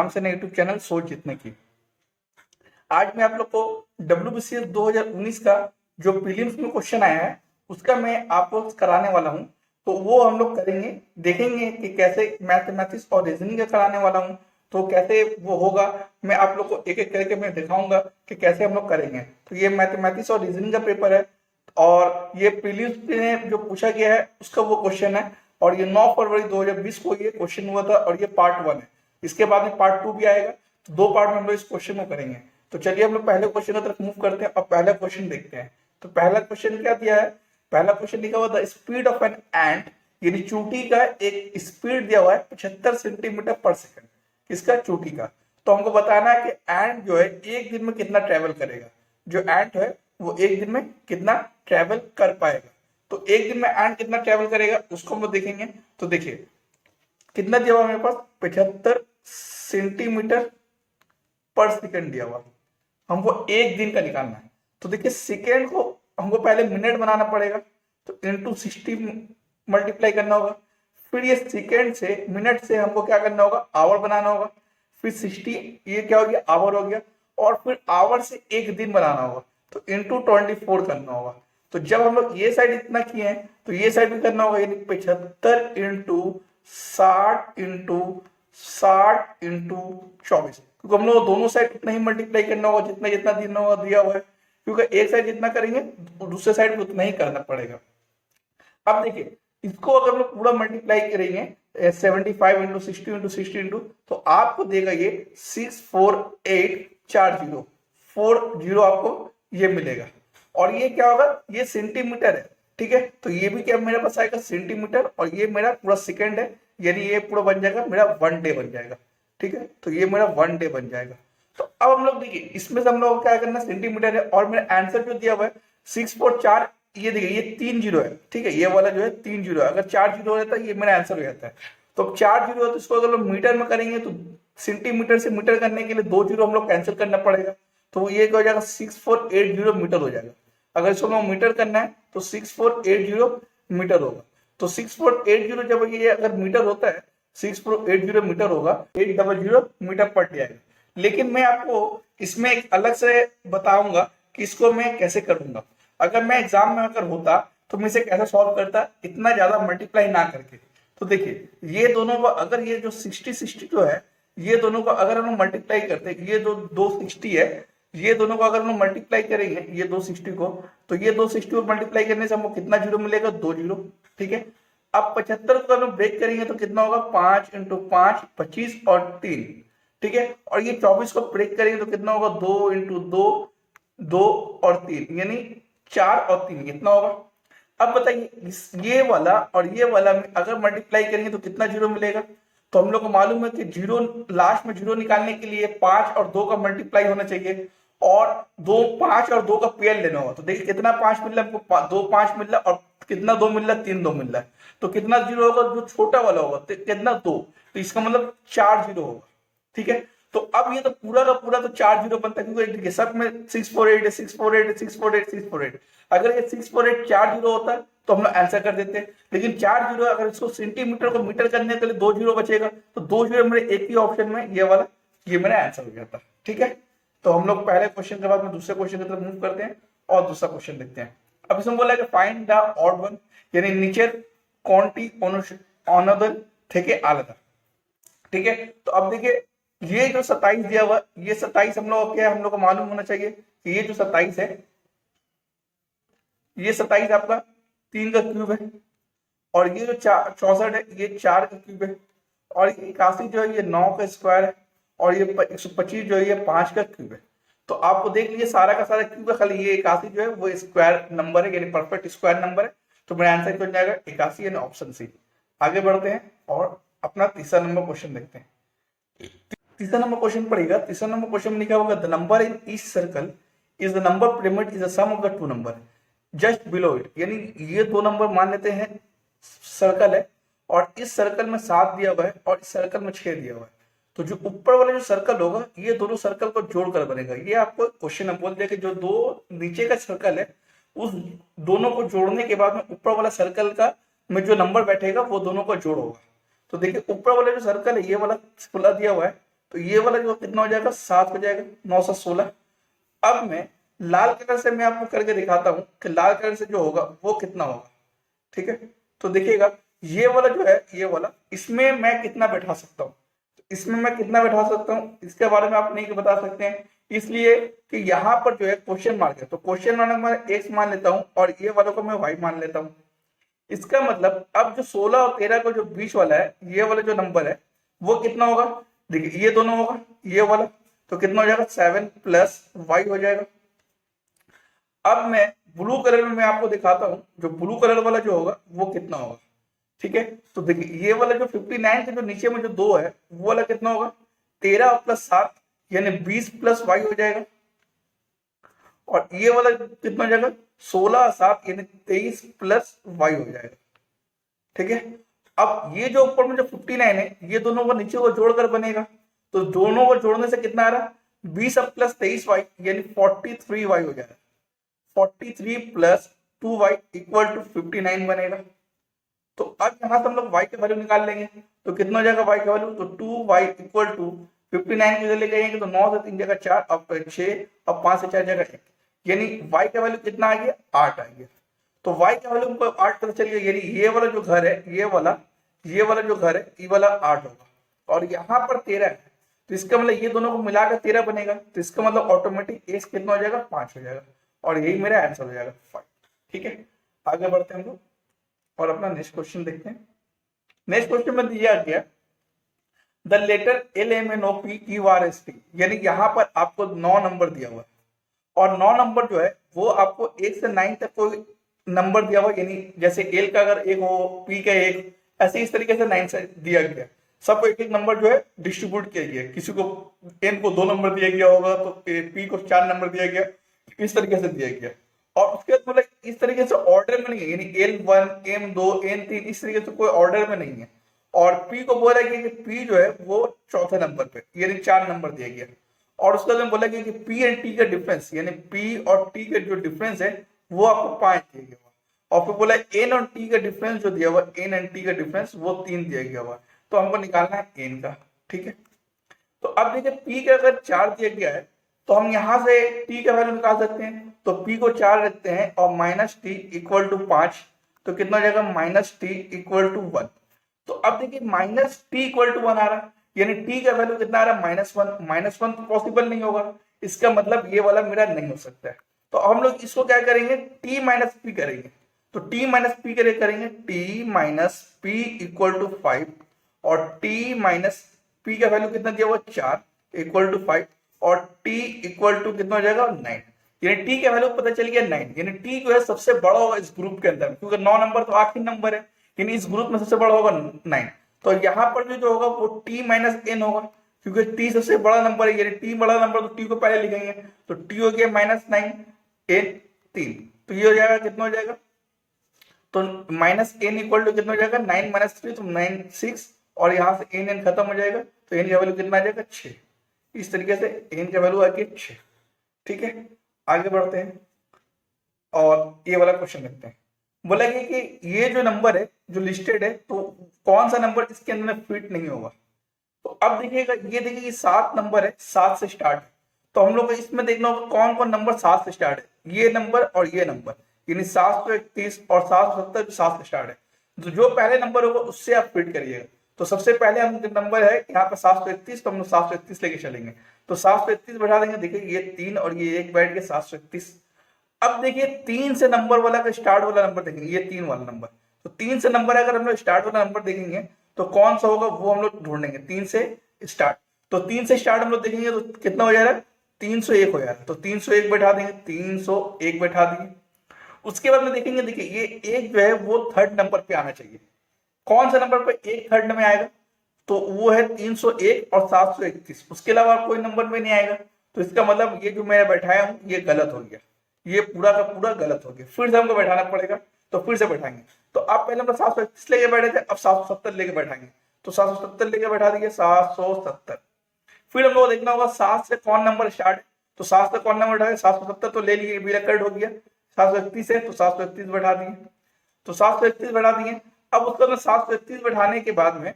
Exam सेना YouTube channel सोच जीतने की। आज मैं आप लोग को WBCS 2019 का जो प्रीलिम्स में क्वेश्चन आया है उसका मैं आपको कराने वाला हूं। तो वो हम लोग करेंगे, देखेंगे कि कैसे मैथमेटिक्स और रीजनिंग का कराने वाला हूं, तो कैसे वो होगा मैं आप लोग को एक एक करके मैं दिखाऊंगा कि कैसे हम लोग करेंगे। तो ये मैथमेटिक्स और रीजनिंग का पेपर है और ये प्रीलिम्स में जो पूछा गया है उसका वो क्वेश्चन है और ये 9 फरवरी 2020 को ये क्वेश्चन हुआ था और ये पार्ट 1 है। इसके बाद में पार्ट 2 भी आएगा, तो 2 पार्ट में हम लोग इस क्वेश्चन को करेंगे। तो चलिए हम लोग पहले क्वेश्चन की तरफ मूव करते हैं और पहला क्वेश्चन देखते हैं। तो पहला क्वेश्चन क्या दिया है, पहला क्वेश्चन लिखा हुआ the speed of an ant, यानी चूंटी का एक स्पीड दिया हुआ है 75 सेंटीमीटर पर सेकंड, किसका, चूंटी का। तो हमको बताना है कि एंट जो है एक दिन में कितना ट्रेवल करेगा, जो एंट है वो एक दिन में कितना ट्रेवल कर पाएगा। तो एक दिन में एंट कितना ट्रेवल करेगा उसको हम लोग देखेंगे। तो देखिए कितना दिया हुआ मेरे पास, 75 सेंटीमीटर पर सेकंड दिया हुआ, हमको एक दिन का निकालना है। तो देखिए सेकेंड को हमको पहले मिनट बनाना पड़ेगा, तो इंटू 60 मल्टीप्लाई करना होगा। फिर ये सेकेंड से मिनट से हमको क्या करना होगा, आवर बनाना होगा। फिर 60 ये क्या हो गया, आवर हो गया। और फिर आवर से एक दिन बनाना होगा, तो इंटू 24 करना होगा। तो जब हम लोग ये साइड इतना किए हैं तो ये साइड भी करना होगा, यानी 75 इंटू 60 इंटू 24, क्योंकि हम लोग दोनों साइड उतना ही मल्टीप्लाई करना होगा जितना जितना दिया हुआ है, क्योंकि एक साइड जितना करेंगे दूसरे साइड को उतना ही करना पड़ेगा। अब देखिए इसको अगर हम लोग पूरा मल्टीप्लाई करेंगे 75 इंटू 60 इंटू 60 इंटू, तो आपको देगा ये 64840 40 आपको ये मिलेगा। और ये क्या होगा, ये सेंटीमीटर है, ठीक है। तो ये भी क्या मेरे पास आएगा सेंटीमीटर, और ये मेरा पूरा सेकंड है, यानी ये पूरा बन जाएगा मेरा 1 डे बन जाएगा, ठीक है। तो ये मेरा 1 डे बन जाएगा। तो अब हम लोग देखिए इसमें से हम लोग क्या करना, सेंटीमीटर है और मेरा आंसर जो दिया हुआ है 6.4, ये देखिए ये 3 जीरो है, ठीक है। ये वाला जो है 3 जीरो है, अगर 4 जीरो रहता है ये मेरा आंसर हो जाता है। तो 4 जीरो है तो इसको अगर हम मीटर में करेंगे तो सेंटीमीटर से मीटर करने के लिए 2 जीरो हम लोग कैंसिल करना पड़ेगा, तो ये हो जाएगा 6480 मीटर हो जाएगा। अगर इसको हम मीटर करना है तो 6480 मीटर होगा। तो 6480 जब ये अगर मीटर होता है, 6480 मीटर होगा, 800 मीटर पर डे आएगा। लेकिन मैं आपको इसमें एक अलग से बताऊंगा कि इसको मैं कैसे करूंगा। अगर मैं एग्जाम में अगर होता तो मैं इसे कैसे सॉल्व करता, इतना ज्यादा मल्टीप्लाई ना करके। तो देखिए ये दोनों को अगर ये जो 60 जो है, ये दोनों को अगर हम मल्टीप्लाई करते, ये जो 260 है, ये दोनों को अगर हम मल्टीप्लाई करेंगे ये 260 को, तो ये 260 को मल्टीप्लाई करने से हमको कितना जीरो मिलेगा, 2 जीरो, ठीक है। अब 75 को अगर हम ब्रेक करेंगे तो कितना होगा, 5 इंटू 5 25 और 3, ठीक है। और ये 24 को ब्रेक करेंगे तो कितना होगा, 2 इंटू 2 2 और 3, यानी 4 और 3 कितना होगा। अब बताइए ये वाला और ये वाला में अगर मल्टीप्लाई करेंगे तो कितना जीरो मिलेगा। तो हम लोग को मालूम है कि जीरो, लास्ट में जीरो निकालने के लिए 5 और 2 का मल्टीप्लाई होना चाहिए और 5 और 2 का पेयर लेना होगा। तो देखिए कितना 5 मिल रहा है हमको, 2 5 मिल रहा है और कितना 2 मिल रहा है, 3 2 मिल रहा है। तो कितना जीरो होगा, जो छोटा वाला होगा तो कितना 2, तो इसका मतलब 4 जीरो होगा, ठीक है। तो अब ये तो पूरा का पूरा तो 4 जीरो बनता है, क्योंकि सब में 648 है, 648 है, 648 648। अगर ये 648 4 जीरो होता है तो हम लोग आंसर कर देते हैं, लेकिन 4 जीरो अगर इसको सेंटीमीटर को मीटर करने के लिए 2 जीरो बचेगा, तो 2 जीरो मेरे एक ही ऑप्शन में ये वाला, ये मेरा आंसर हो जाता, ठीक है। तो हम लोग पहले क्वेश्चन के बाद में दूसरे क्वेश्चन की तरफ मूव करते हैं और दूसरा क्वेश्चन देखते हैं। अब इसमें बोला है कि फाइंड द ऑड वन, यानी नीचे कोनटी অনদর থেকে আলাদা, ठीक है। तो अब देखिए ये जो 27 दिया हुआ, ये 27 हम लोग क्या, हम लोग को मालूम होना चाहिए कि ये जो 27 है, ये 27 आपका 3 का क्यूब है, और ये जो 64 है ये 4 का क्यूब है, और 81 जो है ये 9 का स्क्वायर है, और ये 125 जो है ये 5 का क्यूब है। तो आपको देख लीजिए सारा का सारा क्यूब है, खाली ये 81 जो है वो स्क्वायर नंबर है, यानी परफेक्ट स्क्वायर नंबर है। तो मेरा आंसर हो जाएगा 81 यानी ऑप्शन सी। आगे बढ़ते हैं और अपना तीसरा नंबर क्वेश्चन देखते हैं। तीसरा नंबर क्वेश्चन पड़ेगा, तीसरा नंबर क्वेश्चन में लिखा होगा the number in each circle is the number pyramid is the sum of the two number just below it, यानी ये दो नंबर मान लेते हैं सर्कल है, और इस सर्कल में 7 दिया हुआ है और इस सर्कल में 6 दिया हुआ है। तो जो ऊपर वाला जो सर्कल होगा ये दोनों सर्कल को जोड़कर बनेगा। ये आपको क्वेश्चन है, बोल दिया कि जो दो नीचे का सर्कल है उस दोनों को जोड़ने के बाद में ऊपर वाला सर्कल का में जो नंबर बैठेगा वो दोनों को जोड़ होगा। तो देखिए ऊपर वाला जो सर्कल है ये वाला खुला दिया हुआ है, तो ये वाला जो कितना हो जाएगा 7 हो जाएगा, 9 से 16। अब मैं लाल कलर से मैं आपको करके दिखाता हूं कि लाल कलर से जो होगा वो कितना होगा। ठीक है, तो देखिएगा ये वाला जो है, ये वाला, इसमें मैं कितना बैठा सकता हूँ, तो इसमें मैं कितना बैठा सकता हूँ इसके बारे में आप नहीं बता सकते हैं, इसलिए कि यहाँ पर जो है क्वेश्चन मार्क है, तो क्वेश्चन मार्क मैं एक्स मान लेता हूँ और ये वालों को मैं वाई मान लेता हूँ। इसका मतलब अब जो 16 और 13 का जो बीच वाला है, ये वाला जो नंबर है वो कितना होगा, देखिए ये दोनों होगा, ये वाला, तो कितना हो जाएगा 7 प्लस वाई हो जाएगा। अब मैं ब्लू कलर में मैं आपको दिखाता हूं, जो ब्लू कलर वाला जो होगा वो कितना होगा। ठीक है, तो देखिए ये वाला जो 59 के जो नीचे में जो 2 है वो वाला कितना होगा, 13 प्लस 7 यानी 20 प्लस वाई हो जाएगा। और ये वाला कितना हो जाएगा 16 7 यानी 23 प्लस वाई हो जाएगा। ठीक है, अब ये जो ऊपर में जो 59 है ये दोनों को नीचे को जोड़कर बनेगा, तो दोनों को जोड़ने से कितना आ रहा 20 अब प्लस 23 वाई यानी 43 वाई हो जाएगा। 43 प्लस 2y इक्वल टू 59 बनेगा। तो अब यहां से हम लोग y के वैल्यू निकाल लेंगे, तो कितना हो जाएगा y का वैल्यू, तो 2y इक्वल टू 59 की जगह जाएंगे तो 9 से 3 जगह 4, अब 6, अब 5 से 4 जगह 1, यानी y का वैल्यू कितना आ गया 8 आ गया। तो y का वैल्यू हमको 8 पता चल गया, यानी ये वाला जो घर है, ये वाला जो घर है ये वाला 8 होगा, और यहाँ पर 13 है, तो इसका मतलब ये दोनों को मिलाकर 13 बनेगा, तो इसका मतलब ऑटोमेटिक x कितना हो जाएगा 5 हो जाएगा, और यही मेरा आंसर हो जाएगा 5। ठीक है, आगे बढ़ते हैं हम लोग और अपना नेक्स्ट क्वेश्चन देखते हैं। नेक्स्ट क्वेश्चन में दिया गया द लेटर LMNOP यानी यहाँ पर आपको 9 नंबर दिया हुआ है, और 9 नंबर जो है वो आपको 1 से 9 तक कोई नंबर दिया हुआ, यानी जैसे एल का अगर एक हो, पी का एक, ऐसे इस तरीके से 9 से दिया गया, सबको एक एक नंबर जो है डिस्ट्रीब्यूट किया गया, किसी को एन को 2 नंबर दिया गया होगा, तो पी को 4 नंबर दिया गया, इस तरीके से दिया गया। और उसके बाद मतलब इस तरीके से ऑर्डर में नहीं है, यानी L1 M2 N3 इस तरीके से कोई ऑर्डर में नहीं है। और P को बोला गया कि P जो है वो चौथे नंबर पे, यानी 4 नंबर दिया गया। और उसके बाद बोला गया कि P एंड T का डिफरेंस, यानी P और T का जो डिफरेंस है वो आपको 5 दिया गया हुआ। और फिर बोला N और T का डिफरेंस जो दिया हुआ, N एंड T का डिफरेंस वो 3 दिया गया हुआ, तो हमको निकालना है N का। ठीक है, तो अब देखिए P का अगर 4 दिया गया है तो हम यहां से T का वैल्यू निकाल सकते हैं, तो P को 4 रखते हैं और माइनस टी इक्वल टू 5, तो कितना हो जाएगा माइनस टी इक्वल टू 1। तो अब देखिए माइनस टी इक्वल टू 1 आ रहा है, यानी T का वैल्यू कितना आ रहा है -1, -1 तो पॉसिबल नहीं होगा, इसका मतलब ये वाला मेरा नहीं हो सकता है। तो हम लोग इसको क्या करेंगे, T माइनस पी करेंगे, तो T माइनस पी करेंगे, T minus P equal to 5, और T माइनस पी का वैल्यू कितना दिया हुआ 4 इक्वल टू 5, और t इक्वल टू कितना हो जाएगा 9, यानी t का वैल्यू पता चल गया 9, यानी t जो है सबसे बड़ा होगा इस ग्रुप के अंदर, क्योंकि 9 नंबर तो आखिरी नंबर है, यानी इस ग्रुप में सबसे बड़ा होगा 9। तो यहाँ पर भी जो होगा वो t माइनस n होगा, क्योंकि t सबसे बड़ा नंबर है, यानी t बड़ा नंबर तो t को पहले लिखेंगे, तो t हो गया -9 n 3, तो ये हो जाएगा कितना हो जाएगा, तो माइनस n इक्वल टू कितना हो जाएगा 9 माइनस 3 तो 9 6, और यहाँ से n खत्म हो जाएगा, तो n का वैल्यू कितना आ जाएगा 6। इस तरीके से n का वैल्यू आ गया 6। ठीक है, आगे बढ़ते हैं और ये वाला क्वेश्चन देखते हैं। बोला गया कि ये जो नंबर है जो लिस्टेड है, तो कौन सा नंबर इसके अंदर फिट नहीं होगा। तो अब देखिएगा, ये देखिए ये 7 नंबर है, 7 से स्टार्ट है, तो हम लोग को इसमें देखना होगा कौन कौन नंबर 7 से स्टार्ट है, ये नंबर और ये नंबर, यानी 731 और 770 जो 7 से स्टार्ट है, तो जो पहले नंबर होगा उससे आप फिट करिएगा। तो सबसे पहले हम नंबर है यहाँ पे 731, तो हम लोग 731 लेके चलेंगे, तो 731 बैठा देंगे, देखिए ये 3 और ये 1 बैठ के 731। अब देखिए 3 से नंबर वाला का स्टार्ट वाला नंबर देखेंगे, ये 3 वाला नंबर, तो 3 से नंबर अगर हम लोग स्टार्ट वाला नंबर देखेंगे तो कौन सा होगा वो हम लोग ढूंढेंगे, 3 से स्टार्ट, तो 3 से स्टार्ट हम लोग देखेंगे तो कितना हो जाएगा 301 हो जाएगा, तो 301 बैठा देंगे, 301 बैठा दिए। उसके बाद में देखेंगे, देखिए ये एक जो है वो थर्ड नंबर पे आना चाहिए, कौन सा नंबर पे एक थर्ड में आएगा, तो वो है 301 और 731, उसके अलावा कोई नंबर में नहीं आएगा, तो इसका मतलब ये जो मैं बैठाया हूं ये गलत हो गया, ये पूरा का पूरा गलत हो गया, फिर से हमको बैठाना पड़ेगा, तो फिर से बैठाएंगे। तो आप पहले नंबर 731 लेके बैठे थे, अब 770 लेके बैठाएंगे, तो 770 लेके बैठा दिए 770। फिर हम लोग देखना होगा 7 से कौन नंबर स्टार्ट है, तो 7 से कौन नंबर बैठा 770 तो ले लिए, मेरा कट हो गया, 731 है तो 731 बैठा दिए, तो 731 बैठा दिए। अब उसके बाद 731 बैठाने के बाद में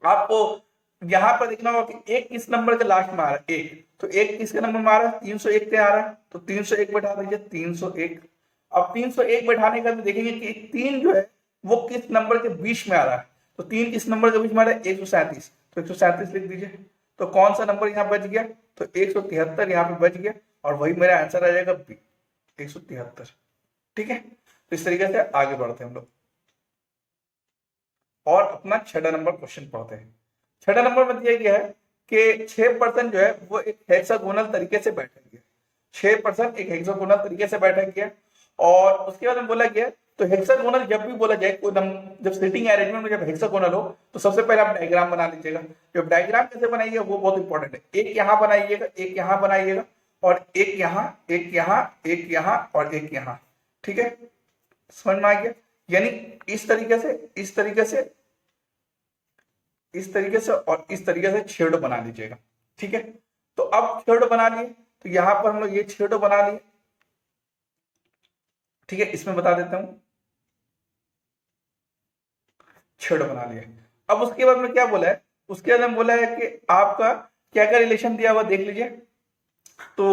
आपको यहाँ पर देखना होगा कि एक किस नंबर के लास्ट में आ रहा है, एक, तो एक किसके नंबर में आ रहा है, 301 पे आ रहा है, तो 301 बैठा दीजिए, 301। अब 301 बैठाने का देखेंगे कि 3 जो है वो किस नंबर के बीच में आ रहा है, तो 3 किस नंबर के बीच में आ रहा है, 137, तो 137 लिख दीजिए। तो कौन सा नंबर यहाँ बच गया, तो 173 यहाँ पे बच गया, और वही मेरा आंसर आ जाएगा बी, 173। ठीक है, तो इस तरीके से आगे बढ़ते हैं हम लोग और अपना छठा नंबर क्वेश्चन पढ़ते हैं। छठा नंबर में दिया गया है कि 6% जो है वो एक हेक्सागोनल तरीके से बैठा गया, 6% एक हेक्सागोनल तरीके से बैठा गया, और उसके बाद में बोला गया, तो हेक्सागोनल जब भी बोला जाए कोई जब सीटिंग अरेंजमेंट में जब हेक्सागोनल हो तो सबसे पहले आप डायग्राम बना लीजिएगा। जब डायग्राम कैसे बनाइएगा वो बहुत इंपॉर्टेंट है, एक यहाँ बनाइएगा, एक यहाँ बनाइएगा, और एक यहाँ, एक यहाँ, एक यहाँ और एक यहाँ। ठीक है, समझ में आ गया, यानी इस तरीके से, इस तरीके से, इस तरीके से और इस तरीके से छेड़ बना लीजिएगा। ठीक है, तो अब छेड़ बना लिए, तो यहां पर हम लोग ये छेड़ बना लिए। ठीक है, इसमें बता देता हूं, छेड़ बना लिए। अब उसके बाद में क्या बोला है, उसके बाद में बोला है कि आपका क्या क्या रिलेशन दिया हुआ देख लीजिए। तो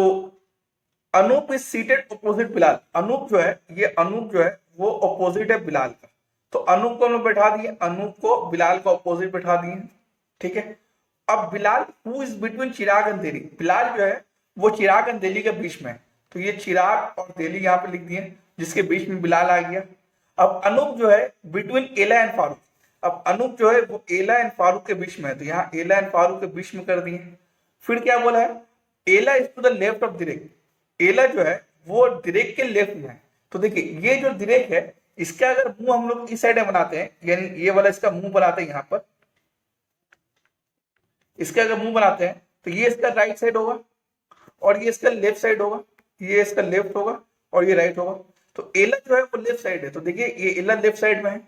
Anup is seated opposite Bilal, Anup जो है, ये अनूप जो है वो ऑपोजिट है बिलाल का, तो अनूप को हम लोग बैठा दिए, अनूप को बिलाल का ऑपोजिट बैठा दिए। ठीक है, अब Bilal who is between Chirag and Delhi, Bilal जो है वो चिराग एंड दिल्ली के बीच में है, तो ये चिराग और दिल्ली यहाँ पे लिख दिए, जिसके बीच में बिलाल आ गया। अब अनूप जो है बिटवीन एला एंड फारूक, अब अनूप जो है वो एला एंड फारूक के बीच में है, तो यहाँ एला एंड फारूक के बीच में कर दिए। फिर क्या बोला है, Ella is to the left of Derek, Ella जो है वो दिरेक के लेफ्ट में है। तो देखिए ये जो दिरेक है इसका अगर मुंह हम लोग इस साइड में बनाते हैं, यानी ये वाला इसका मुंह बनाते हैं, यहाँ पर इसका अगर मुंह बनाते हैं तो ये इसका राइट साइड होगा और ये इसका लेफ्ट साइड होगा, ये इसका लेफ्ट होगा और ये राइट होगा। तो एला जो है वो लेफ्ट साइड है, तो देखिए ये एला लेफ्ट साइड में है,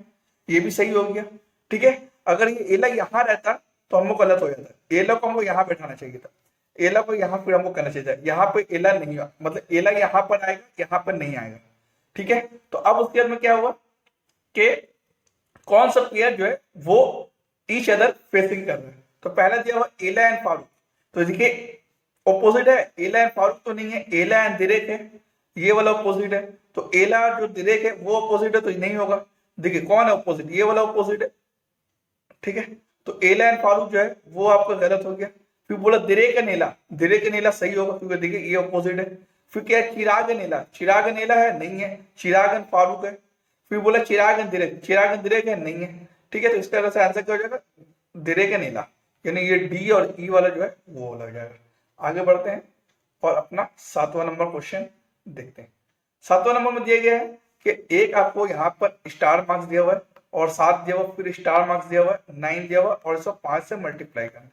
ये भी सही हो गया। ठीक है, अगर ये एला यहाँ रहता तो हमको गलत हो जाता, एला को हमको यहाँ बैठाना चाहिए था, एला को यहाँ फिर हमको करना चाहिए था, यहाँ पे एला नहीं हुआ, मतलब एला यहाँ पर आएगा, यहाँ पर नहीं आएगा। ठीक है, तो अब उसके बाद में क्या हुआ कि कौन सा प्लेयर जो है वो ईच अदर फेसिंग कर रहा है, तो पहला दिया हुआ एला एंड फारूक, तो देखिए ऑपोजिट है, एला एंड फारूक तो नहीं है, एला एंड दिरेक है, ये वाला ऑपोजिट है, तो एला जो दिरेक है वो ऑपोजिट है तो नहीं होगा। देखिए कौन है ऑपोजिट, ये वाला ऑपोजिट है। ठीक है, तो एला एंड फारूक जो है वो आपका गलत हो गया। फिर बोला दिरेक एंड एला, दिरेक एंड एला सही होगा क्योंकि देखिए ये ऑपोजिट है। फिर क्या है, चिराग एंड एला, चिराग एंड एला है, नहीं है, चिराग एंड फारूक है। फिर बोला चिराग एंड दिरेक, चिराग एंड दिरेक है, नहीं है। ठीक है, तो इसका आंसर क्या हो जाएगा, दिरेक एंड एला, यानी ये डी और ई वाला जो है वो लग जाएगा। आगे बढ़ते हैं और अपना 7वां नंबर क्वेश्चन देखते हैं। 7वां नंबर में दिया गया है कि एक आपको यहाँ पर स्टार मार्क्स दिया हुआ है और 7 दिया हुआ, फिर स्टार मार्क्स दिया हुआ है, 9 दिया हुआ और इसको 5 से मल्टीप्लाई करना।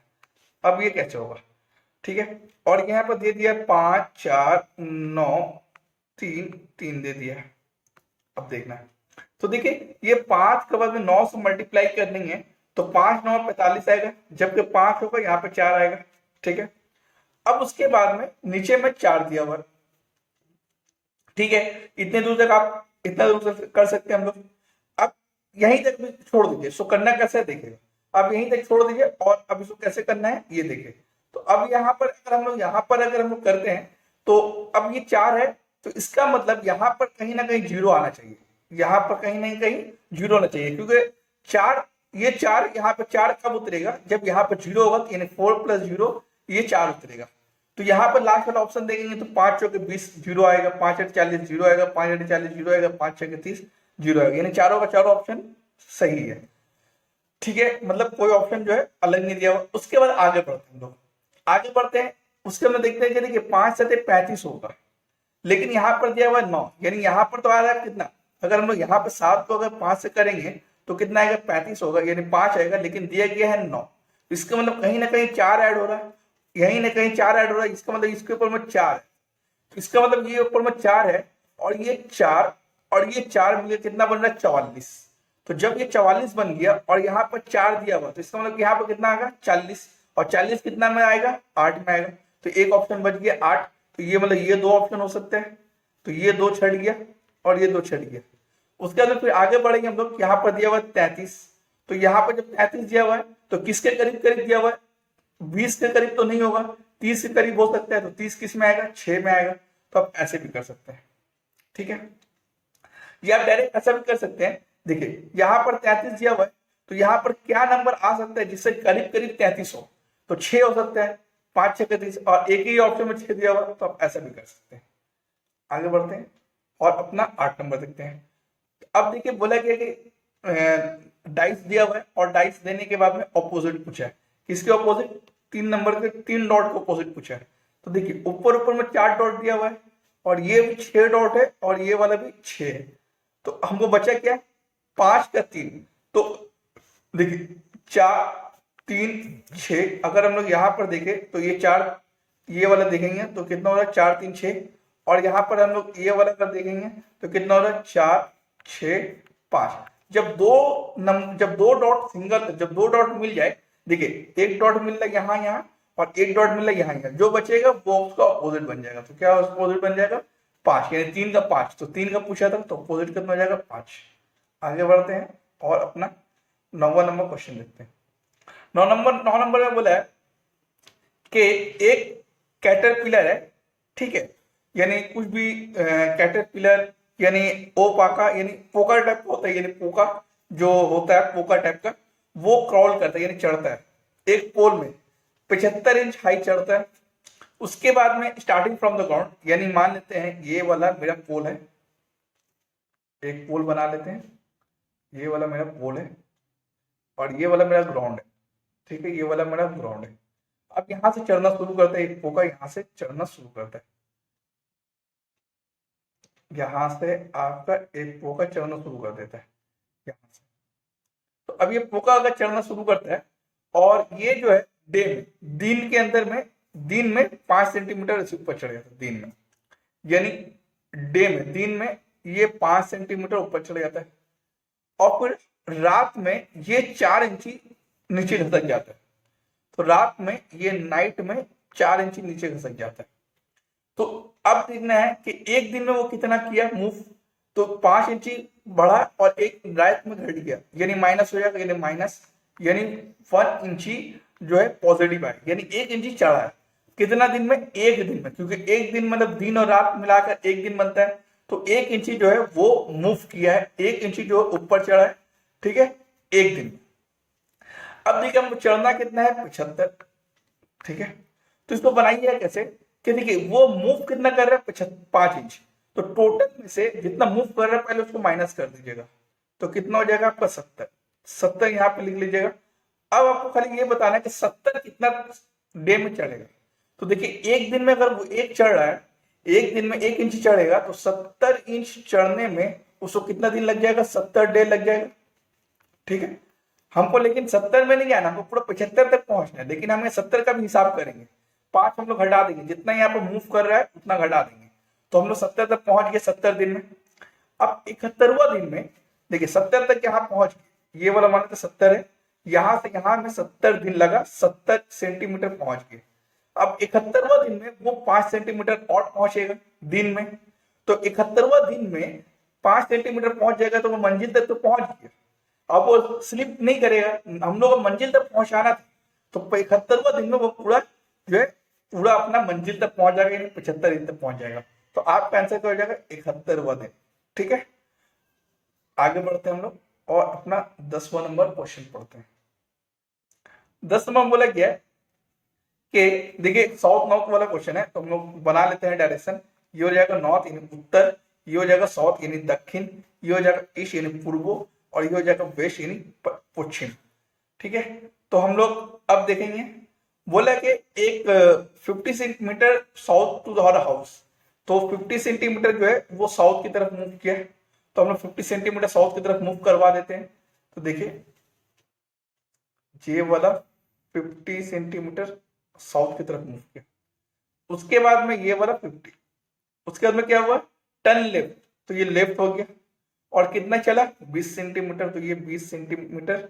अब ये कैसे होगा, ठीक है, और यहाँ पर दे दिया 5 4 9 3 3 दे दिया है। अब देखना है, तो देखिए ये 5 के बाद में 9 से मल्टीप्लाई करनी है, तो 5 9 45 आएगा, जबकि 5 होगा यहाँ पे 4 आएगा। ठीक है, अब उसके बाद में नीचे में 4 दिया हुआ। ठीक है, इतने दूर तक आप इतना दूर तक कर सकते हैं हम लोग। अब यहीं तक भी छोड़ दीजिए, सो करना कैसे है देखिएगा, अब यहीं तक छोड़ दीजिए और अब इसको कैसे करना है ये देखिए। तो अब यहाँ पर अगर हम लोग करते हैं तो अब ये 4 है, तो इसका मतलब यहाँ पर कहीं ना कहीं 0 आना चाहिए, यहाँ पर कहीं ना कहीं 0 होना चाहिए, क्योंकि 4 ये 4 यहाँ पे 4 कब उतरेगा, जब यहाँ पर 0 होगा, यानी 4 + 0 ये 4 उतरेगा। तो यहाँ पर लास्ट वाला ऑप्शन देखेंगे तो 5 चौके 20 0 आएगा, 5 8 40 0 आएगा, 5 8 40 0 आएगा, 5 6 30 0 आएगा, यानी चारों का चारों ऑप्शन सही है। ठीक है, मतलब कोई ऑप्शन जो है अलग नहीं दिया हुआ। उसके बाद आगे बढ़ते हैं हम लोग, आगे बढ़ते हैं, उसके बाद देखते हैं कि देखिए 5 7 35 होगा, लेकिन यहाँ पर दिया हुआ है 9, यानी यहाँ पर तो आ रहा है कितना, अगर हम लोग यहाँ पर 7 को अगर 5 से करेंगे तो कितना आएगा, 35 होगा, यानी 5 आएगा, लेकिन दिया गया है 9। इसका मतलब कहीं ना कहीं 4 ऐड हो रहा है, यहीं ना कहीं 4 ऐड हो रहा है, इसका मतलब इसके ऊपर में 4 है, इसका मतलब ये ऊपर में 4 है और ये 4 और ये 4 मिलकर कितना बन रहा है, 44। तो जब ये 44 बन गया और यहाँ पर 4 दिया हुआ, तो इसका मतलब यहाँ पर कितना आएगा, 40, और 40 कितना में आएगा, 8 में आएगा, तो एक ऑप्शन बच गया 8। तो ये मतलब ये 2 ऑप्शन हो सकते हैं, तो ये 2 छट गया और ये 2 छट गया। उसके बाद फिर आगे बढ़ेंगे हम लोग, यहाँ पर दिया हुआ 33, तो यहाँ पर जब 33 दिया हुआ है तो किसके करीब करीब दिया हुआ है, 20 के करीब तो नहीं होगा, 30 के करीब हो सकता है, तो 30 किस में आएगा, 6 में आएगा। तो आप ऐसे भी कर सकते हैं, ठीक है। या आप डायरेक्ट ऐसा भी कर सकते हैं, देखिए यहाँ पर 33 दिया हुआ है, तो यहाँ पर क्या नंबर आ सकता है जिससे करीब करीब 33 हो, तो 6 हो सकता है, 5 6 30, और एक ही ऑप्शन में 6 दिया हुआ है, तो आप ऐसा भी कर सकते हैं। आगे बढ़ते हैं और अपना 8 नंबर देखते हैं। अब देखिए बोला गया कि डाइस दिया हुआ है और डाइस देने के बाद में ऑपोजिट पूछा है, किसके ऑपोजिट, 3 नंबर के 3 डॉट के ऑपोजिट पूछा है। तो देखिए ऊपर ऊपर में 4 डॉट दिया हुआ है और ये भी 6 डॉट है और ये वाला भी 6 है, तो हमको बचा क्या, 5 का 3। तो देखिए 4 3 6, अगर हम लोग यहाँ पर देखें तो ये 4, ये वाला देखेंगे तो कितना हो रहा है, 4 3 6, और यहाँ पर हम लोग ये वाला कर देखेंगे तो कितना हो रहा है, 4 6 5। जब दो डॉट सिंगल, जब 2 डॉट मिल जाए, देखिए एक डॉट मिल रहा है यहाँ यहाँ और एक डॉट मिल रहा है यहाँ यहाँ, जो बचेगा वो उसका अपोजिट बन जाएगा। तो क्या अपोजिट बन जाएगा, 5, यानी 3 का 5, तो 3 का पूछा था तो अपोजिट कितना हो जाएगा, 5। आगे बढ़ते हैं और अपना 9वां नंबर क्वेश्चन देखते हैं। 9 नंबर में बोला है कि एक कैटरपिलर है, ठीक है, यानी कुछ भी कैटरपिलर यानी ओपाका, यानी पोका टाइप का होता है, यानी पोका जो होता है पोका टाइप का, वो क्रॉल करता है यानी चढ़ता है एक पोल में, 75 इंच हाइट चढ़ता है। उसके बाद में स्टार्टिंग फ्रॉम द ग्राउंड, यानी मान लेते हैं ये वाला मेरा पोल है, एक पोल बना लेते हैं, ये वाला मेरा पोल है और ये वाला मेरा ग्राउंड है, ठीक है, ये वाला मेरा ग्राउंड है। अब यहां से चढ़ना शुरू करता है, एक पोका यहां से चढ़ना शुरू करता है, यहां से आपका एक पोका चढ़ना शुरू कर देता है यहां से। तो अब ये पोका अगर चढ़ना शुरू करता है और ये जो है दिन के अंदर में, दिन में 5 सेंटीमीटर ऊपर चढ़ जाता है, दिन में, यानी दिन में ये 5 सेंटीमीटर ऊपर चढ़ जाता है और फिर रात में ये 4 इंची नीचे खसक जाता है। तो रात में ये नाइट में 4 इंची नीचे खसक जाता है। तो अब देखना है कि एक दिन में वो कितना किया मूव, तो 5 इंची बढ़ा और एक रात में घट गया, यानी माइनस हो जाएगा, यानी 1 इंची जो है पॉजिटिव है, यानी 1 इंची चढ़ा है। कितना दिन में, एक दिन में, क्योंकि एक दिन मतलब दिन और रात मिलाकर एक दिन बनता है, तो 1 इंची जो है वो मूव किया है, 1 इंची जो है ऊपर चढ़ा है, ठीक है, एक दिन। अब देखिए हम चढ़ना कितना है, 75, ठीक है। तो इसको बनाइए कैसे कि देखिए वो मूव कितना कर रहा है, 5 इंच, तो टोटल में से जितना मूव कर रहा है पहले उसको माइनस कर दीजिएगा, तो कितना हो जाएगा आपका 70 यहाँ पे लिख लीजिएगा। अब आपको खाली ये बताना है कि 70 कितना डे में चढ़ेगा। तो देखिए एक दिन में अगर वो एक चढ़ रहा है, एक दिन में 1 इंच चढ़ेगा, तो 70 इंच चढ़ने में उसको कितना दिन लग जाएगा, 70 डे लग जाएगा, ठीक है। हमको लेकिन 70 में नहीं आना, हमको पूरा 75 तक पहुंचना है, लेकिन हमें 70 का भी हिसाब करेंगे, 5 हम लोग घटा देंगे, जितना यहाँ पर मूव कर रहा है उतना घटा देंगे, तो हम लोग 70 तक पहुंच गए 70 दिन में। अब 71वां दिन में देखिए 70 तक यहाँ पहुंच गए, ये वाला माने तो 70 है, यहां से यहां में 70 दिन लगा, 70 सेंटीमीटर पहुंच गए। अब 71वां दिन में वो 5 सेंटीमीटर और पहुंचेगा दिन में, तो 71वां दिन में 5 सेंटीमीटर पहुंच जाएगा, तो वो मंजिल तक तो पहुंच गया। अब वो स्लिप नहीं करेगा, हम लोग को मंजिल तक पहुंचाना था, तो 71वां दिन में वो पूरा जो है पूरा अपना मंजिल तक पहुंच जाएगा, यानी 75 दिन तक पहुंच जाएगा। तो आपका आंसर क्या हो जाएगा, 71वां दिन, ठीक है। आगे बढ़ते हैं हम लोग और अपना 10वां नंबर क्वेश्चन पढ़ते हैं। 10 नंबर बोला गया कि देखिए साउथ नॉर्थ वाला क्वेश्चन है, तो हम लोग बना लेते हैं डायरेक्शन। ये हो जाएगा नॉर्थ यानी उत्तर, ये हो जाएगा साउथ यानी दक्षिण, ये हो जाएगा ईस्ट यानी पूर्व, और ये हो जाएगा वेस्ट यानी पश्चिम, ठीक है। तो हम लोग अब देखेंगे, बोला कि एक 50 centimetre south to the house, तो 50 सेंटीमीटर जो है वो साउथ की तरफ मूव किया, तो हम लोग 50 सेंटीमीटर साउथ की तरफ मूव करवा देते हैं। तो देखिए ये वाला 50 सेंटीमीटर साउथ की तरफ मूव किया, उसके बाद में ये वाला 50, उसके बाद में क्या हुआ, टर्न लेफ्ट, तो ये लेफ्ट हो गया, और कितना चला 20 सेंटीमीटर, तो ये 20 सेंटीमीटर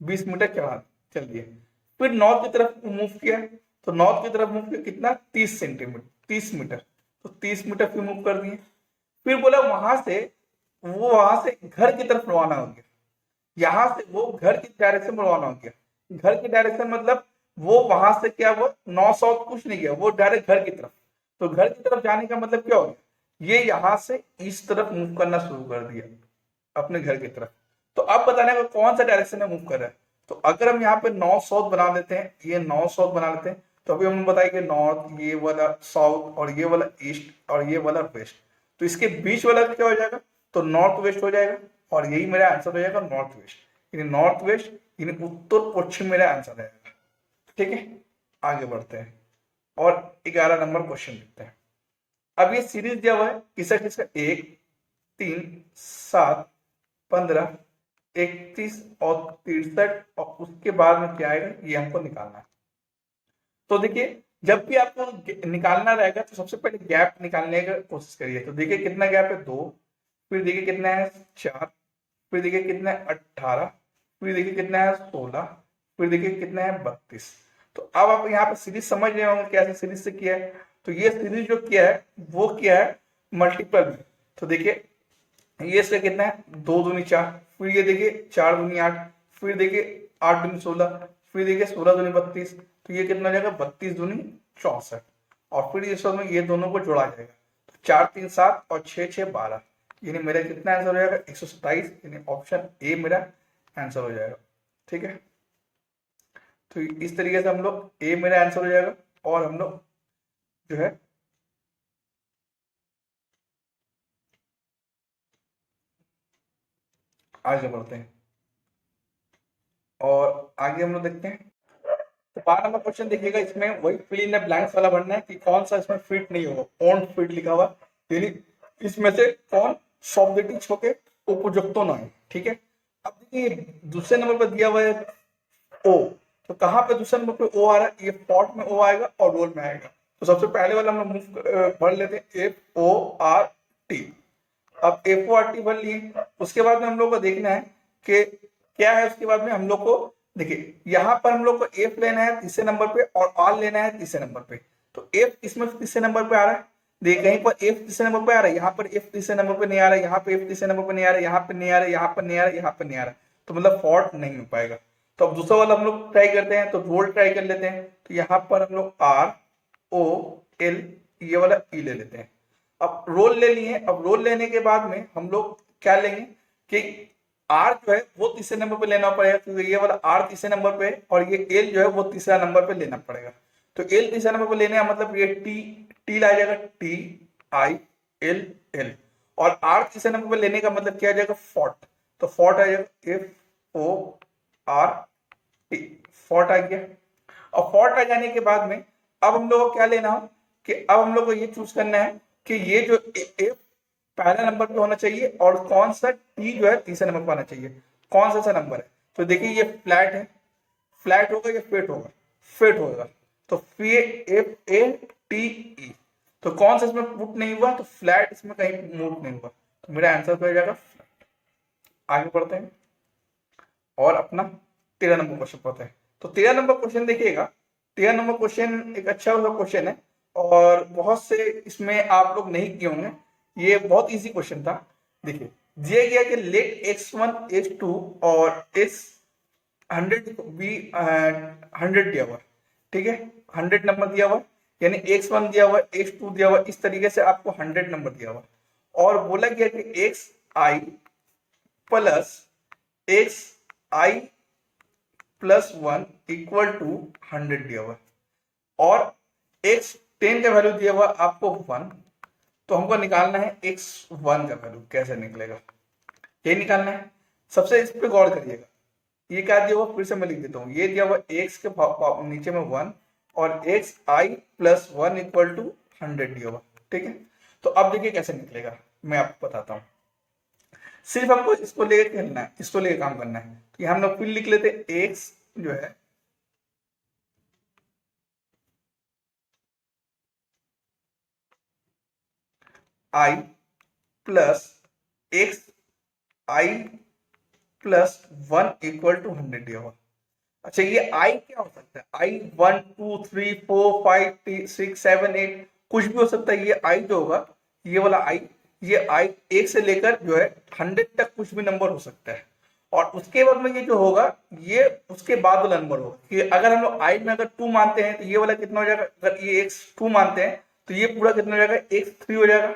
20 मीटर चल दिया। फिर नॉर्थ की तरफ मूव किया, तो नॉर्थ की तरफ मूव किया कितना, 30 सेंटीमीटर 30 मीटर, तो 30 मीटर फिर मूव कर दिए। फिर बोला वहां से घर की तरफ रवाना हो गया, यहाँ से वो घर की डायरेक्शन में रवाना हो गया। घर की डायरेक्शन मतलब वो वहां से क्या, वो नॉर्थ साउथ कुछ नहीं गया, वो डायरेक्ट घर की तरफ। तो घर की तरफ जाने का मतलब क्या हो गया, ये यहाँ से इस तरफ मूव करना शुरू कर दिया अपने घर की तरफ। तो अब बताने का कौन सा डायरेक्शन में मूव कर रहा है। तो अगर हम यहाँ पे नॉर्थ साउथ बना लेते हैं, ये नॉर्थ साउथ बना लेते हैं, तो अभी हमने बताया कि नॉर्थ, ये वाला साउथ, और ये वाला ईस्ट, और ये वाला वेस्ट। तो इसके बीच वाला क्या हो जाएगा, तो नॉर्थ वेस्ट हो जाएगा। और यही मेरा आंसर हो जाएगा नॉर्थ वेस्ट, यानी नॉर्थ वेस्ट यानी उत्तर पश्चिम मेरा आंसर रहेगा। ठीक है, आगे बढ़ते हैं और 11 नंबर क्वेश्चन लिखते हैं। अब ये सीरीज दिया हुआ है किसका किसका, 1, 3, 7, 15, 31 और 63, और उसके बाद में क्या आएगा ये हमको निकालना है। तो देखिए जब भी आपको निकालना रहेगा तो सबसे पहले गैप निकालने की कोशिश करिए। तो देखिए कितना गैप है, 2, फिर देखिए कितना है 4, फिर देखिए कितना है 18, फिर देखिए कितना है 16, फिर देखिए कितना है 32। तो अब आप यहाँ पे सीरीज समझ रहे होंगे कैसे सीरीज से किया है। तो ये सीरीज जो किया है वो किया है मल्टीपल में। तो देखिए ये इसका कितना है, 2 दूनी 4, फिर ये देखिए 4 दूनी 8, फिर देखिए 8 दूनी 16, फिर देखिए 16 दूनी 32। तो ये कितना हो जाएगा, 32 दूनी 64, और फिर इस में ये दोनों को जोड़ा जाएगा। तो 4 3 7 और 6 6 12, यानी मेरा कितना आंसर हो जाएगा 127, यानी ऑप्शन ए मेरा आंसर हो जाएगा। ठीक है, तो इस तरीके से हम लोग ए मेरा आंसर हो जाएगा। और हम लोग जो है आगे बढ़ते हैं और आगे हम लोग देखते हैं। तो 12 नंबर क्वेश्चन देखिएगा, इसमें वही फिल इन द ब्लैंक्स वाला भरना है कि कौन सा इसमें फिट नहीं होगा। ऑन फिट लिखा हुआ, यानी इसमें से कौन शब्दिटिच होके उपयुक्त ना है। ठीक है, अब देखिए दूसरे नंबर पर दिया हुआ है ओ। तो कहाँ पे दूसरे नंबर पे ओ आ रहा है, ये पॉट में ओ आएगा और रोल में आएगा। तो सबसे पहले वाला हम मूव भर लेते हैं, FORT। अब FORT भर लिए, उसके बाद में हम लोग को देखना है कि क्या है। उसके बाद में हम लोग को देखिए यहाँ पर हम लोग को एफ लेना है तीसरे नंबर पे और आर लेना है तीसरे नंबर पे। तो एफ इसमें तीसरे नंबर पे आ रहा है, देखिए कहीं पर एफ तीसरे नंबर पे आ रहा है, यहाँ पर एफ तीसरे नंबर पे नहीं आ रहा है, यहाँ पे एफ तीसरे नंबर पे नहीं आ रहा है, यहाँ पे नहीं आ रहा है, यहाँ पर नहीं आ रहा है, यहाँ पर नहीं आ रहा है। तो मतलब फॉर्ट नहीं हो पाएगा। तो अब दूसरा वाला हम लोग ट्राई करते हैं, तो रोल ट्राई कर लेते हैं। तो यहाँ पर हम लोग ROL ये वाला ई ले लेते हैं। अब रोल ले लिए, अब रोल लेने के बाद में हम लोग क्या लेंगे कि आर जो है वो तीसरे नंबर पे लेना पड़ेगा, क्योंकि ये वाला आर तीसरे नंबर पे और ये एल जो है वो तीसरा नंबर पे लेना पड़ेगा। तो एल तीसरा नंबर पे लेने का मतलब ये टी ला जाएगा, TILL। और आर तीसरे नंबर पे लेने का मतलब क्या आ जाएगा, फॉर्ट। तो फॉर्ट आ जाएगा FORT, फॉर्ट आ गया। और फॉर्ट आ जाने के बाद में अब हम लोग को क्या लेना हो कि अब हम लोग को ये चूज करना है कि ये जो एफ पहला नंबर पे होना चाहिए और कौन सा टी जो है तीसरे नंबर पे आना चाहिए, कौन सा नंबर है। तो देखिए ये फ्लैट है, फ्लैट होगा या फेट होगा, फेट होगा। तो FATE, तो कौन सा इसमें पुट नहीं हुआ, तो फ्लैट इसमें कहीं मूव नहीं हुआ। तो मेरा आंसर हो जाएगा फ्लैट। आगे बढ़ते हैं और अपना 13 नंबर क्वेश्चन पढ़ते हैं। तो 13 नंबर क्वेश्चन देखिएगा, 13 नंबर क्वेश्चन एक अच्छा क्वेश्चन है और बहुत से इसमें आप लोग नहीं किए होंगे, ये बहुत इजी क्वेश्चन था। देखिए दिया गया कि लेट x1 x2 और x100 भी 100 दिया हुआ, ठीक है 100 नंबर दिया हुआ, यानी x1 दिया हुआ, x2 दिया हुआ, इस तरीके से आपको 100 नंबर दिया हुआ। और बोला गया कि xi plus xi+1 equal to 100 दिया हुआ और x10 का वैल्यू दिया हुआ आपको 1। तो हमको निकालना है x1 का वैल्यू, कैसे निकलेगा ये निकालना है। सबसे इस पे गौर करिएगा, ये क्या दिया हुआ फिर से मैं लिख देता हूँ, ये दिया हुआ x के नीचे में 1 और xi+1 इक्वल टू 100 दिया हुआ, ठीक है। तो अब देखिए कैसे निकलेगा, मैं आपको बताता हूँ। सिर्फ हमको इसको लेकर खेलना है, इसको लेकर काम करना है। तो हम लोग फिर लिख लेते x जो है i plus xi+1 equal to 100 दिया हुआ। अच्छा ये i क्या हो सकता है, i 1 2 3 4 5 6 7 8 कुछ भी हो सकता है। ये i जो होगा, ये वाला i, ये i 1 से लेकर जो है 100 तक कुछ भी नंबर हो सकता है। और उसके बाद में ये जो होगा ये उसके बाद वाला नंबर होगा कि अगर हम लोग आई में अगर 2 मानते हैं तो ये वाला कितना हो जाएगा, अगर ये x2 मानते हैं तो ये पूरा कितना हो जाएगा, x3 हो जाएगा।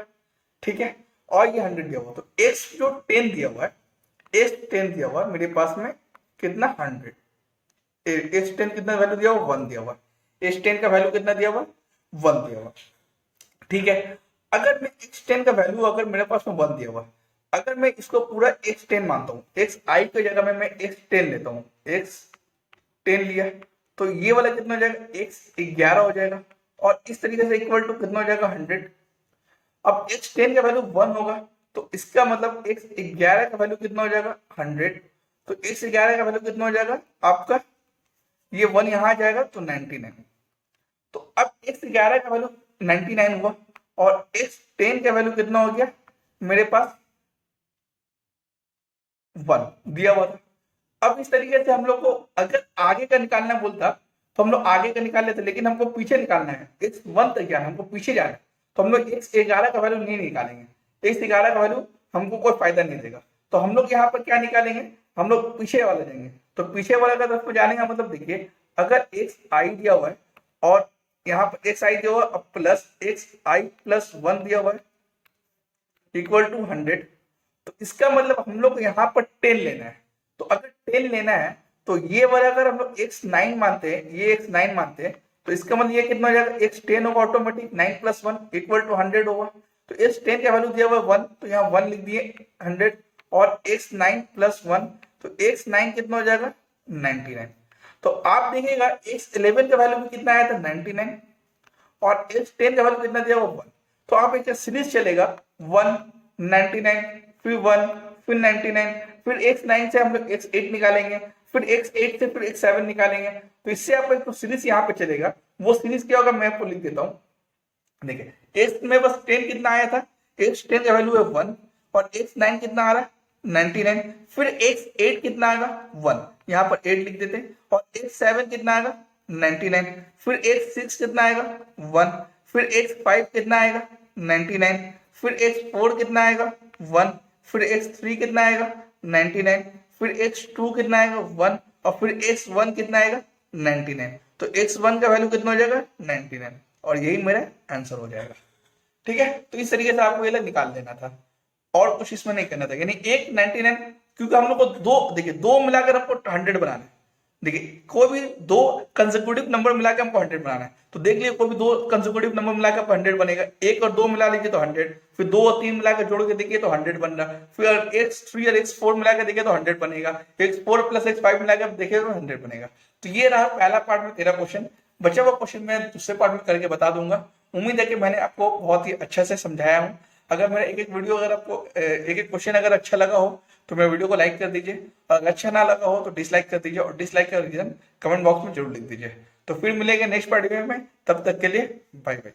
ठीक है, और ये 100 दिया हुआ, तो x जो 10 दिया हुआ है, x10 दिया हुआ है मेरे पास में कितना 100, x10 कितना वैल्यू दिया हुआ 1 दिया हुआ, x10 का वैल्यू कितना दिया हुआ 1 दिया हुआ। ठीक है, अगर मैं x10 का वैल्यू अगर मेरे पास में 1 दिया हुआ, अगर मैं इसको पूरा x10 मानता हूँ, xi की जगह में मैं x10 लेता हूँ, x10 लिया तो ये वाला कितना हो जाएगा, x11 हो जाएगा, और इस तरीके से इक्वल टू कितना हो जाएगा 100। अब x10 का वैल्यू 1 होगा तो इसका मतलब x11 का वैल्यू कितना हो जाएगा 100, तो x11 का वैल्यू कितना हो जाएगा आपका, ये 1 यहां आ जाएगा तो 99। तो अब x11 का वैल्यू 99 हुआ और x10 का वैल्यू कितना हो गया मेरे पास 1 दिया हुआ था। अब इस तरीके से हम लोग को अगर आगे का निकालना बोलता तो हम लोग आगे का निकाल लेते, लेकिन हमको पीछे निकालना है, x1 तक क्या है, हमको पीछे जाना है, तो हम लोग x11 का वैल्यू नहीं निकालेंगे, x11 का वैल्यू हमको कोई फायदा नहीं देगा, तो हम लोग यहाँ पर क्या निकालेंगे, हम लोग पीछे वाला जाएंगे। तो पीछे वाला का तरफ जाने का मतलब देखिए, अगर xi दिया हुआ है और यहाँ पर xi दिया हुआ है प्लस xi प्लस 1 दिया हुआ है इक्वल टू 100, तो इसका मतलब हम लोग को यहाँ पर 10 लेना है। तो अगर 10 लेना है तो ये वाला अगर हम लोग x9 मानते हैं, ये x9 मानते हैं, तो इसका मतलब ये कितना हो जाएगा, x10 होगा ऑटोमेटिक, 9 प्लस 1 इक्वल टू 100 होगा। तो x10 का वैल्यू दिया हुआ 1, तो यहाँ 1 लिख दिए 100, और x9 प्लस 1, तो x9 कितना हो जाएगा 99। तो आप देखिएगा x11 का वैल्यू भी कितना आया था 99, और x10 का वैल्यू कितना दिया हुआ 1, तो आप एक सीरीज चलेगा 1 99 फिर 1 फिर 99, फिर x9 से हम लोग x8 निकालेंगे, फिर x8 से फिर x7 निकालेंगे, तो इससे आप एक सीरीज यहाँ पे चलेगा। वो सीरीज क्या होगा मैं आपको लिख देता हूँ, देखिए x में बस 10 कितना आया था, x10 का वैल्यू है 1, और x9 कितना आ रहा है 99, फिर x8 कितना आएगा 1, यहाँ पर 8 लिख देते हैं, और x7 कितना आएगा 99, फिर x6 कितना आएगा 1, फिर x5 कितना आएगा 99, फिर x4 कितना आएगा 1, फिर x3 कितना आएगा 99, फिर x2 कितना आएगा 1, और फिर x1 कितना आएगा 99। तो x1 का वैल्यू कितना हो जाएगा 99, और यही मेरा आंसर हो जाएगा। ठीक है, तो इस तरीके से आपको ये निकाल लेना था, और कुछ इसमें नहीं करना था, यानी एक 99, क्योंकि हम लोग को दो, देखिए दो मिलाकर हमको 100 बनाना है। देखिए कोई भी दो कंसेक्यूटिव नंबर मिला के हमको 100 बनाना है, तो देख लीजिए कोई भी दो कंसेक्यूटिव नंबर मिला के 100 बनेगा, एक और दो मिला लीजिए तो 100, फिर दो और तीन मिला के जोड़ के देखिए तो 100 बन रहा, फिर x3 और x4 मिला के देखिए तो 100 बनेगा, x4 प्लस x5 मिला के देखिए तो 100 बनेगा। तो ये रहा पहला पार्ट में 13 क्वेश्चन, बचा हुआ क्वेश्चन मैं दूसरे पार्ट में करके बता दूंगा। उम्मीद है कि मैंने आपको बहुत ही अच्छे से समझाया हूँ। अगर मेरा एक एक वीडियो अगर आपको एक एक क्वेश्चन अगर अच्छा लगा हो तो मेरे वीडियो को लाइक कर दीजिए, अगर अच्छा ना लगा हो तो डिसलाइक कर दीजिए, और डिसलाइक का रीजन कमेंट बॉक्स में जरूर लिख दीजिए। तो फिर मिलेंगे नेक्स्ट वीडियो में, तब तक के लिए बाय बाय।